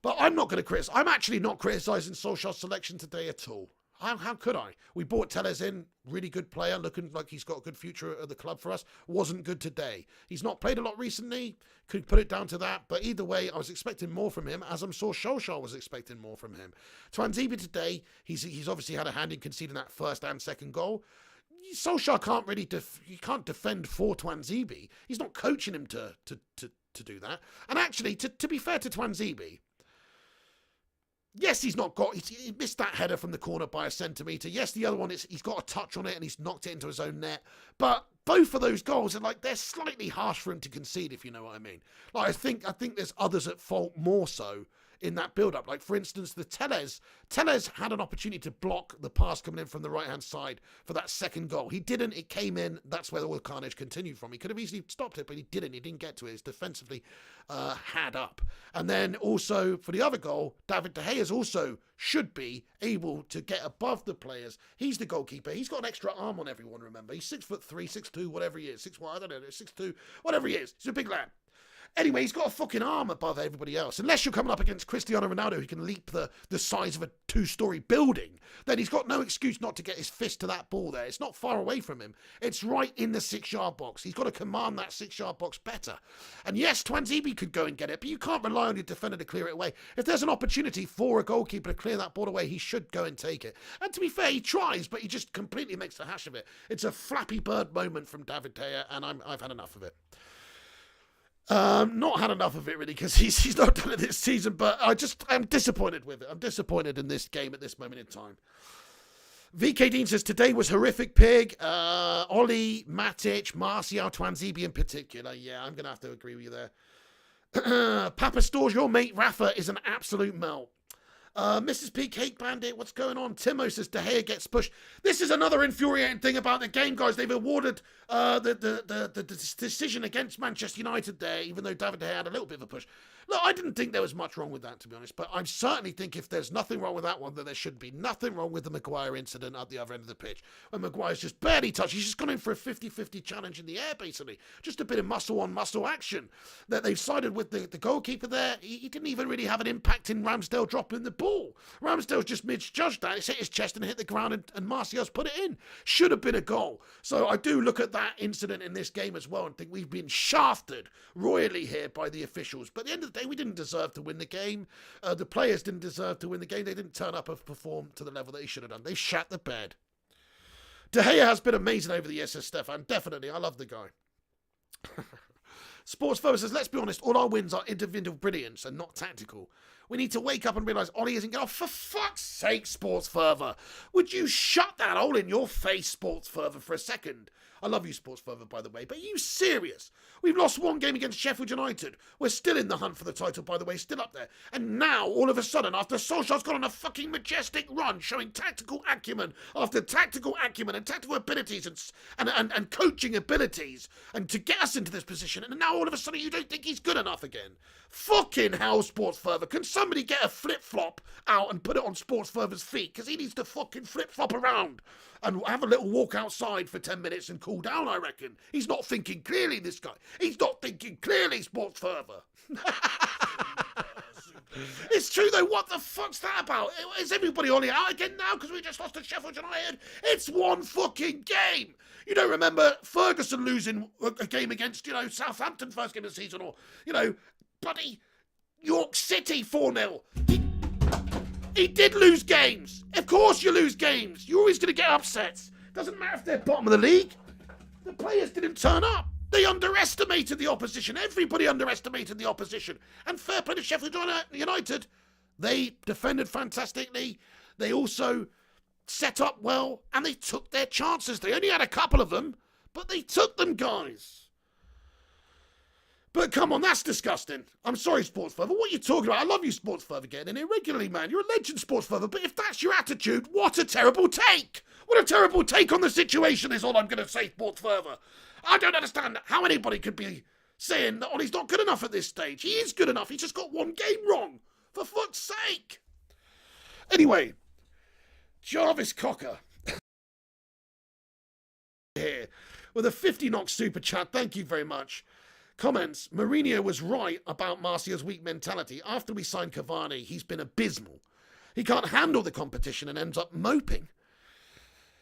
I'm not going to criticize. I'm actually not criticizing Solskjaer's selection today at all. How could I? We brought Telles in, really good player, looking like he's got a good future at the club for us. Wasn't good today. He's not played a lot recently. Could put it down to that. But either way, I was expecting more from him, as I'm sure Solskjaer was expecting more from him. Tuanzebe today, he's obviously had a hand in conceding that first and second goal. Solskjaer can't really can't defend for Tuanzebe. He's not coaching him to do that. And actually, to be fair to Tuanzebe, yes, he missed that header from the corner by a centimetre. Yes, the other one, he's got a touch on it and he's knocked it into his own net. But both of those goals are they're slightly harsh for him to concede, if you know what I mean. Like, I think there's others at fault more so in that build-up. Like, for instance, the Telles had an opportunity to block the pass coming in from the right-hand side for that second goal. He didn't. It came in. That's where all the carnage continued from. He could have easily stopped it, but he didn't. He didn't get to it. It's defensively had up. And then also, for the other goal, David De Gea also should be able to get above the players. He's the goalkeeper. He's got an extra arm on everyone, remember. He's 6'3", 6'2", whatever he is. 6'1", I don't know, 6'2", whatever he is. He's a big lad. Anyway, he's got a fucking arm above everybody else. Unless you're coming up against Cristiano Ronaldo, who can leap the size of a 2-story building, then he's got no excuse not to get his fist to that ball there. It's not far away from him. It's right in the 6-yard box. He's got to command that 6-yard box better. And yes, Tuanzebe could go and get it, but you can't rely on your defender to clear it away. If there's an opportunity for a goalkeeper to clear that ball away, he should go and take it. And to be fair, he tries, but he just completely makes a hash of it. It's a Flappy Bird moment from David De Gea, and I've had enough of it. Not had enough of it, really, because he's not done it this season, but I'm disappointed with it. I'm disappointed in this game at this moment in time. VK Dean says, today was horrific, Pig. Ollie, Matic, Martial, Tuanzebe in particular. Yeah, I'm going to have to agree with you there. Papa Stores, your mate Rafa is an absolute melt. Mrs. P. Cake Bandit, what's going on? Timo says De Gea gets pushed. This is another infuriating thing about the game, guys. They've awarded the decision against Manchester United there, even though David De Gea had a little bit of a push. Look, I didn't think there was much wrong with that, to be honest, but I certainly think if there's nothing wrong with that one, then there should be nothing wrong with the Maguire incident at the other end of the pitch, when Maguire's just barely touched. He's just gone in for a 50-50 challenge in the air, basically. Just a bit of muscle-on-muscle action that they've sided with the goalkeeper there. He didn't even really have an impact in Ramsdale dropping the ball. Ramsdale's just misjudged that. It's hit his chest and hit the ground, and Martial's put it in. Should have been a goal. So I do look at that incident in this game as well and think we've been shafted royally here by the officials. But at the end of the day, we didn't deserve to win the game. The players didn't deserve to win the game. They didn't turn up and perform to the level that they should have done. They shat the bed. De Gea has been amazing over the years, says Stefan. Definitely. I love the guy. Sports Fervor says, let's be honest, all our wins are individual brilliance and not tactical. We need to wake up and realise Ollie isn't going, oh, for fuck's sake, Sports Fervor. Would you shut that hole in your face, Sports Fervor, for a second? I love you, Sports Fervor, by the way, but are you serious? We've lost one game against Sheffield United. We're still in the hunt for the title, by the way, still up there. And now, all of a sudden, after Solskjaer's gone on a fucking majestic run, showing tactical acumen after tactical acumen and tactical abilities and coaching abilities, and to get us into this position, and now all of a sudden you don't think he's good enough again. Fucking hell, Sports Fervor. Can somebody get a flip-flop out and put it on Sports Fervor's feet? Because he needs to fucking flip-flop around and have a little walk outside for 10 minutes and cool down, I reckon. He's not thinking clearly, this guy. He's not thinking clearly, Sports Fervor. It's true, though. What the fuck's that about? Is everybody on it out again now because we just lost to Sheffield United? It's one fucking game. You don't remember Ferguson losing a game against, Southampton first game of the season, or, bloody York City 4-0. He did lose games. Of course you lose games. You're always going to get upsets. Doesn't matter if they're bottom of the league. The players didn't turn up. They underestimated the opposition. Everybody underestimated the opposition. And fair play to Sheffield United. They defended fantastically. They also set up well. And they took their chances. They only had a couple of them. But they took them, guys. But come on, that's disgusting. I'm sorry, Sports Fervor. What are you talking about? I love you, Sports Fervor, getting in here regularly, man. You're a legend, Sports Fervor. But if that's your attitude, what a terrible take. What a terrible take on the situation is all I'm going to say, Sports Fervor. I don't understand how anybody could be saying that Ollie's not good enough at this stage. He is good enough. He's just got one game wrong. For fuck's sake. Anyway, Jarvis Cocker. Here with a 50 knock super chat. Thank you very much. Comments, Mourinho was right about Martial's weak mentality. After we signed Cavani, he's been abysmal. He can't handle the competition and ends up moping.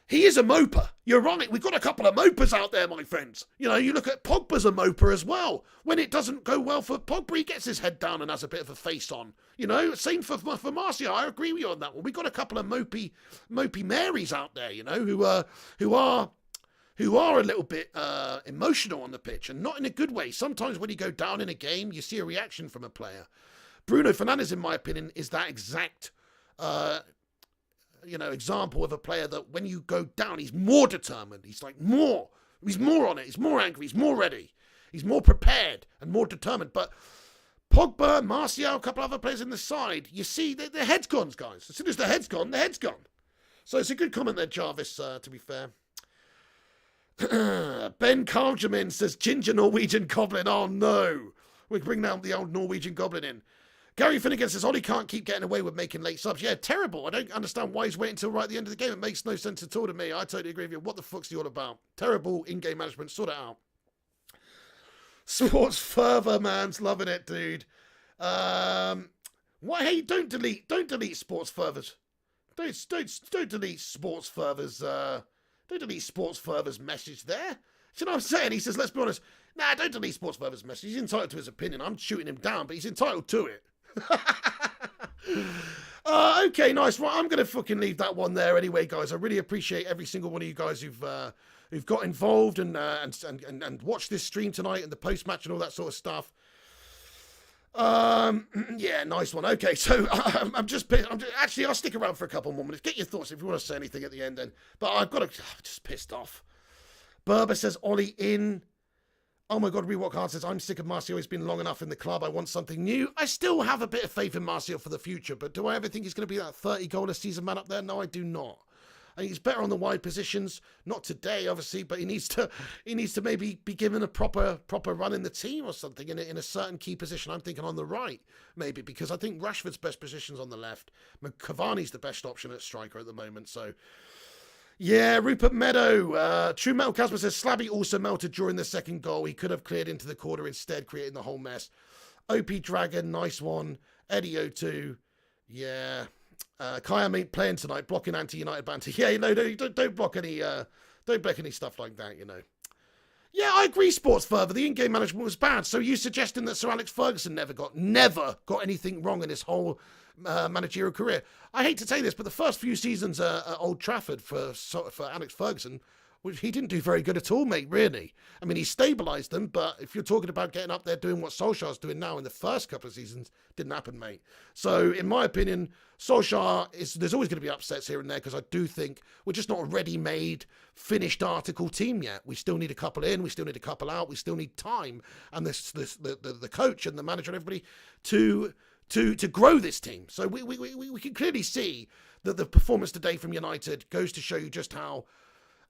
He is a moper. You're right. We've got a couple of mopers out there, my friends. You look at Pogba's a moper as well. When it doesn't go well for Pogba, he gets his head down and has a bit of a face on. Same for Martial. I agree with you on that one. We've got a couple of mopey Marys out there, who are a little bit emotional on the pitch, and not in a good way. Sometimes when you go down in a game, you see a reaction from a player. Bruno Fernandes, in my opinion, is that exact, example of a player that when you go down, he's more determined. He's more on it. He's more angry. He's more ready. He's more prepared and more determined. But Pogba, Martial, a couple other players in the side, you see, their head's gone, guys. As soon as the head's gone, the head's gone. So it's a good comment there, Jarvis, to be fair. Ben Carlgerman says, Ginger Norwegian Goblin. Oh, no. We bring down the old Norwegian Goblin in. Gary Finnegan says, Ollie can't keep getting away with making late subs. Yeah, terrible. I don't understand why he's waiting until right at the end of the game. It makes no sense at all to me. I totally agree with you. What the fuck's he all about? Terrible in-game management. Sort it out. Sports Fervor, man's loving it, dude. Hey, don't delete Sports Fervor's. Don't delete Sports Fervor's, don't delete Sports Fervor's message there. You know what I'm saying? He says, let's be honest. Nah, don't delete Sports Fervor's message. He's entitled to his opinion. I'm shooting him down, but he's entitled to it. Okay, nice. Right, I'm going to fucking leave that one there anyway, guys. I really appreciate every single one of you guys who've got involved and watched this stream tonight and the post-match and all that sort of stuff. Yeah, nice one. Okay, so actually, I'll stick around for a couple more minutes. Get your thoughts if you want to say anything at the end then. But I'm just pissed off. Berber says, Ollie in. Oh my God, Rewalk Hard says, I'm sick of Martial. He's been long enough in the club. I want something new. I still have a bit of faith in Martial for the future, but do I ever think he's going to be that 30-goal a season man up there? No, I do not. And he's better on the wide positions. Not today, obviously, but he needs to maybe be given a proper run in the team or something in a certain key position. I'm thinking on the right, maybe, because I think Rashford's best position's on the left. Cavani's the best option at striker at the moment, so... Yeah, Rupert Meadow. True Metal Casper says, Slabby also melted during the second goal. He could have cleared into the corner instead, creating the whole mess. OP Dragon, nice one. Eddie O2. Yeah. Kayam ain't playing tonight, blocking anti-United banter. Yeah, don't block any stuff like that, Yeah, I agree, Sports Further. The in-game management was bad. So you suggesting that Sir Alex Ferguson never got anything wrong in his whole managerial career? I hate to say this, but the first few seasons at Old Trafford for Alex Ferguson, he didn't do very good at all, mate, really. I mean, he stabilised them, but if you're talking about getting up there doing what Solskjaer's doing now in the first couple of seasons, didn't happen, mate. So, in my opinion, Solskjaer, there's always going to be upsets here and there because I do think we're just not a ready-made, finished article team yet. We still need a couple in, we still need a couple out, we still need time. And the coach and the manager and everybody to grow this team. So we can clearly see that the performance today from United goes to show you just how,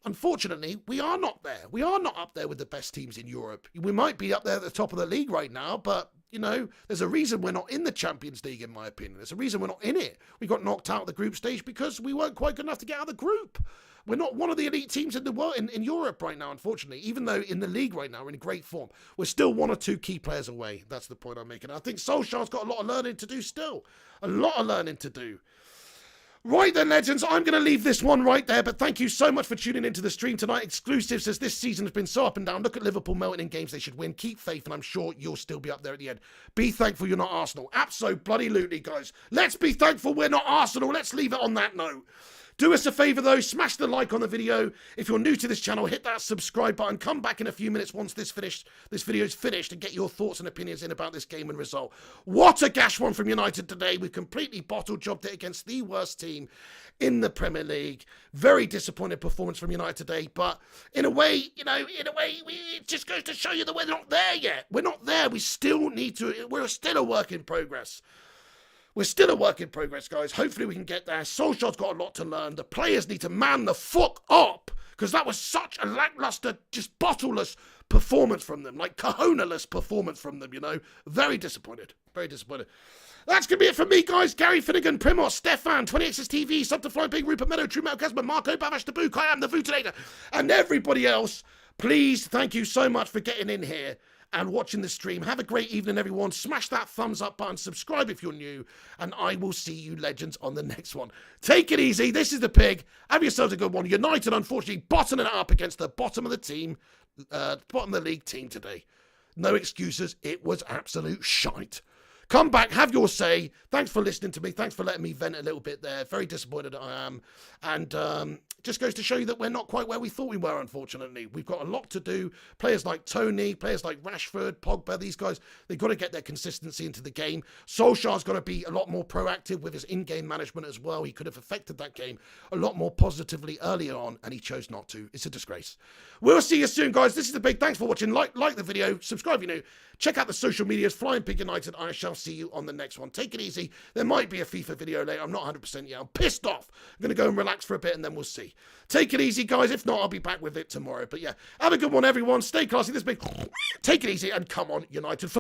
unfortunately, we are not there. We are not up there with the best teams in Europe. We might be up there at the top of the league right now, but, there's a reason we're not in the Champions League, in my opinion. There's a reason we're not in it. We got knocked out of the group stage because we weren't quite good enough to get out of the group. We're not one of the elite teams in the world, in Europe right now, unfortunately. Even though in the league right now we're in great form, we're still one or two key players away. That's the point I'm making. I think Solskjaer's got a lot of learning to do still. A lot of learning to do. Right then, legends, I'm going to leave this one right there, but thank you so much for tuning into the stream tonight. Exclusives, as this season has been so up and down. Look at Liverpool melting in games they should win. Keep faith, and I'm sure you'll still be up there at the end. Be thankful you're not Arsenal. Abso-bloody-lutely, guys. Let's be thankful we're not Arsenal. Let's leave it on that note. Do us a favour, though. Smash the like on the video. If you're new to this channel, hit that subscribe button. Come back in a few minutes once this video is finished and get your thoughts and opinions in about this game and result. What a gash one from United today. We've completely bottle-jobbed it against the worst team in the Premier League. Very disappointed performance from United today. But in a way, it just goes to show you that we're not there yet. We're not there. We're still a work in progress. We're still a work in progress, guys. Hopefully we can get there. Solskjaer's got a lot to learn. The players need to man the fuck up because that was such a lackluster, just bottleless performance from them. Like cojones performance from them, Very disappointed. Very disappointed. That's going to be it from me, guys. Gary Finnegan, Primos, Stefan, 20x's TV, Sub to Flying Pig, Rupert Meadow, True Metal Casper, Marco, Bavash Taboo, I am the Vootinator, and everybody else. Please, thank you so much for getting in here and watching the stream. Have a great evening, everyone. Smash that thumbs up button, subscribe if you're new, and I will see you legends on the next one. Take it easy. This is the Pig. Have yourselves a good one. United, unfortunately, bottoming it up against the bottom of the team, bottom of the league team today. No excuses. It was absolute shite. Come back, have your say. Thanks for listening to me. Thanks for letting me vent a little bit there. Very disappointed I am. And just goes to show you that we're not quite where we thought we were, unfortunately. We've got a lot to do. Players like Tony, players like Rashford, Pogba, these guys, they've got to get their consistency into the game. Solskjaer's got to be a lot more proactive with his in-game management as well. He could have affected that game a lot more positively earlier on, and he chose not to. It's a disgrace. We'll see you soon, guys. This is the Big. Thanks for watching. Like the video. Subscribe if you're new. Check out the social medias. Flying Pig United. I shall see you on the next one. Take it easy. There might be a FIFA video later. I'm not 100% yet. I'm pissed off. I'm going to go and relax for a bit, and then we'll see. Take it easy, guys. If not, I'll be back with it tomorrow. But yeah, have a good one, everyone. Stay classy. This Big. Take it easy, and come on, United.